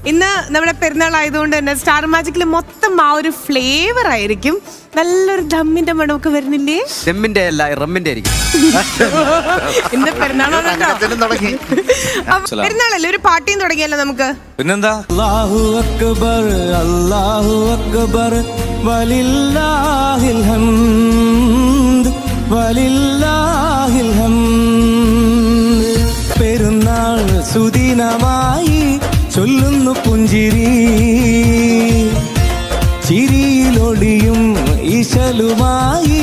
ഇന്ന് നമ്മുടെ പെരുന്നാൾ ആയതുകൊണ്ട് തന്നെ സ്റ്റാർ മാജിക്കിൽ മൊത്തം ആ ഒരു ഫ്ലേവർ ആയിരിക്കും. നല്ലൊരു ദമ്മിന്റെ മണമൊക്കെ വരുന്നില്ലേ? ദമ്മിന്റെ അല്ല, റമ്മിന്റെ ആയിരിക്കും. ഇന്ന് പെരുന്നാളല്ലേ, ഒരു പാർട്ടിയും തുടങ്ങിയല്ലോ നമുക്ക്. പിന്നെന്താ? അല്ലാഹു അക്ബർ അല്ലാഹു അക്ബർ വലില്ലാഹിൽ ഹംദ് വലില്ലാഹിൽ ഹംദ്. പെരുന്നാൾ സുദിനമായി ചൊല്ലുന്നു പുഞ്ചിരി, ചിരിയിലൊളിയും ഈശലുമായി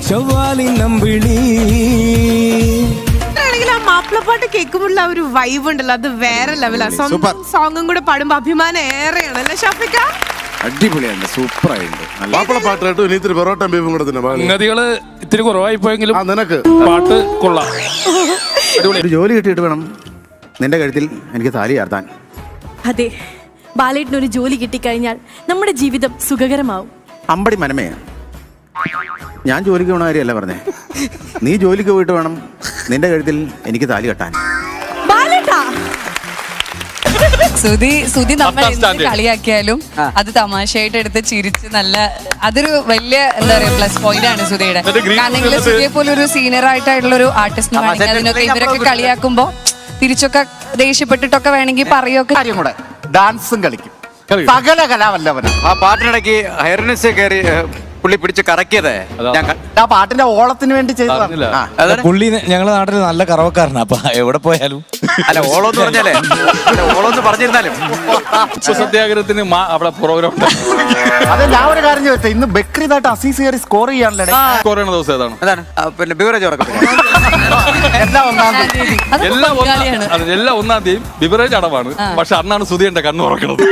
ചൊവ്വാലിൻ നമ്പിളി. മാപ്പിളപ്പാട്ട് കേൾക്കുമ്പോഴുള്ള ഒരു വൈബ് ഉണ്ടല്ലോ, അത് വേറെ ലെവലാ. സ്വന്തം സോങ്ങും കൂടെ പാടുമ്പോ അഭിമാനം ഏറെയാണ് അല്ലേ ഷാഫിക്ക? അടിപൊളിയുണ്ട്, സൂപ്പറായിട്ടുണ്ട്. മാപ്പിളപ്പാട്ടായിട്ട് ഇനി ഇത്തിരി പൊറോട്ട ബീഫും കൂടെ തന്നെ സംഗതികള് ഇത്തിരി കുറവായി പോയെങ്കിലും നിനക്ക് പാട്ട് കൊള്ളാം. ഒരു ജോലി കിട്ടിയിട്ട് വേണം നിന്റെ കഴുത്തിൽ എനിക്ക് താലി ചാർത്താൻ. അതെ, ബാലേട്ടനൊരു ജോലി കിട്ടിക്കഴിഞ്ഞാൽ നമ്മുടെ ജീവിതം സുഖകരമാവും. അമ്പടി മനമേ, ഞാൻ ജോലിക്ക് പോണ കാര്യമല്ല പറഞ്ഞേ. നീ ജോലിക്ക് പോയിട്ട് വേണം നിന്റെ കഴുത്തിൽ എനിക്ക് താലി കെട്ടാൻ. സുധി നമ്മൾ കളിയാക്കിയാലും അത് തമാശയായിട്ട് എടുത്ത് ചിരിച്ച് നല്ല അതൊരു വലിയ എന്താ പറയാ പ്ലസ് പോയിന്റ് ആണ് സുധിയുടെ. കാരണം സുധിയെ പോലെ ഒരു സീനിയർ ആയിട്ടുള്ള ഒരു ആർട്ടിസ്റ്റ് അതിനൊക്കെ ഇവരൊക്കെ കളിയാക്കുമ്പോ തിരിച്ചൊക്കെ ദേഷ്യപ്പെട്ടിട്ടൊക്കെ വേണമെങ്കിൽ പറയൊക്കെ. ഡാൻസും കളിക്കും, സകല കലാവല്ലവന. ആ പാട്ടിനിടയ്ക്ക് ഹൈറനസ് കയറി പുള്ളി പിടിച്ച് കറക്കിയത് ആ പാട്ടിന്റെ ഓളത്തിന് വേണ്ടി ചെയ്തതാണ്. പുള്ളി ഞങ്ങളുടെ നാട്ടിൽ നല്ല കറവക്കാരനാ, അപ്പൊ എവിടെ പോയാലും അല്ല ഓളോന്ന് പറഞ്ഞാലേ ഓളോന്ന് പറഞ്ഞിരുന്നാലും സത്യാഗ്രഹത്തിന് അവിടെ പ്രോഗ്രാം. അതെ, ഞാൻ ഒരു കാര്യം ചോദിച്ചത്, ഇന്ന് ബക്രീദായിട്ട് അസീസ് കയറി സ്കോർ ചെയ്യാണല്ലേ? സ്കോർ ചെയ്യുന്ന ദിവസം ഏതാണ്? അതാണ് പിന്നെ ബിവറേജ് എല്ലാം ഒന്നാം തീയതി ബിവറേജ് അടവാണ്. പക്ഷെ അന്നാണ് സുധിയുടെ കണ്ണു തുറക്കണത്.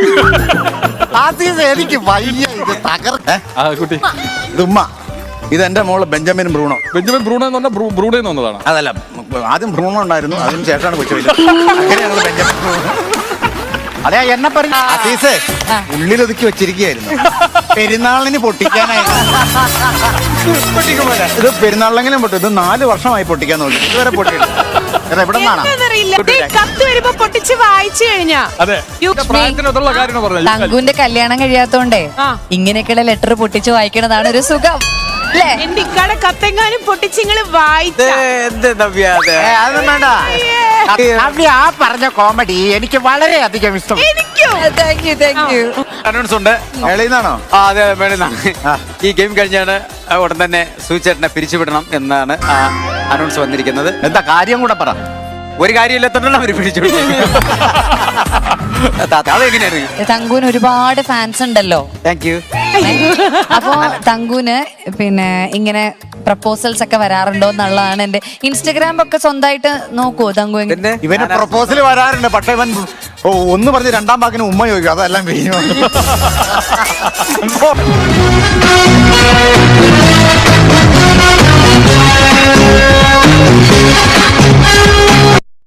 എനിക്ക് വയ്യ ഇത് കുട്ടി ഇത് ഉമ്മ, ഇത് എന്റെ മോള് ബെഞ്ചമിൻ ബ്രൂണോ. ബെഞ്ചമിൻ ബ്രൂണോ എന്ന് പറഞ്ഞാൽ ബ്രൂണേന്ന് വന്നതാണ്. അതല്ല, ആദ്യം ബ്രൂണോ ഉണ്ടായിരുന്നു, അതിന് ശേഷമാണ് കൊച്ചുവില്ല. അങ്ങനെയാണ് ബെഞ്ചമിൻ ബ്രൂണോ. അതെ, എന്നെ പറഞ്ഞു അസീസേ ഉള്ളിലൊതുക്കി വെച്ചിരിക്കുകയായിരുന്നു പെരുന്നാളിന് പൊട്ടിക്കാനായിരുന്നു. ഇത് പെരുന്നാളിലെങ്കിലും പൊട്ടും. ഇത് 4 വർഷമായി പൊട്ടിക്കാൻ നോക്കി, ഇതുവരെ പൊട്ടിയില്ല. എവിടെ തങ്കുവിന്റെ കല്യാണം കഴിയാത്തോണ്ടേ ഇങ്ങനെയൊക്കെയുള്ള ലെറ്റർ പൊട്ടിച്ച് വായിക്കണതാണ് ഒരു സുഖം. കത്തെങ്ങാനും പൊട്ടിച്ചിങ്ങള് വായിച്ച ആ പറഞ്ഞ കോമഡി എനിക്ക് വളരെയധികം ഇഷ്ടം. അനൗൺസ് ഉണ്ട്. മേളീന്നാണോ? അതെ, മേളിന്നാണ്. ഈ ഗെയിം കഴിഞ്ഞാണ് ഉടൻ തന്നെ സൂചേട്ടനെ പിരിച്ചുവിടണം എന്നാണ് അനൗൺസ് വന്നിരിക്കുന്നത്. എന്താ കാര്യം കൂടെ പറ. ഒരു കാര്യമില്ലാത്തോണ്ടാണ് അവര് പിടിച്ചു. തങ്കുവിന് ഒരുപാട് ഫാൻസ് ഉണ്ടല്ലോ. Thank you. അപ്പൊ തങ്കുവിന് പിന്നെ ഇങ്ങനെ പ്രപ്പോസൽസ് ഒക്കെ വരാറുണ്ടോ എന്നുള്ളതാണ് എന്റെ. ഇൻസ്റ്റഗ്രാം ഒക്കെ സ്വന്തമായിട്ട് നോക്കുവോ തങ്കു? ഇവന് പ്രപ്പോസൽ വരാറുണ്ട്, പക്ഷെ ഇവൻ ഒന്ന് പറഞ്ഞ് 2ാം വാക്കിന് ഉമ്മ ചോദിക്കും, അതെല്ലാം കഴിഞ്ഞു.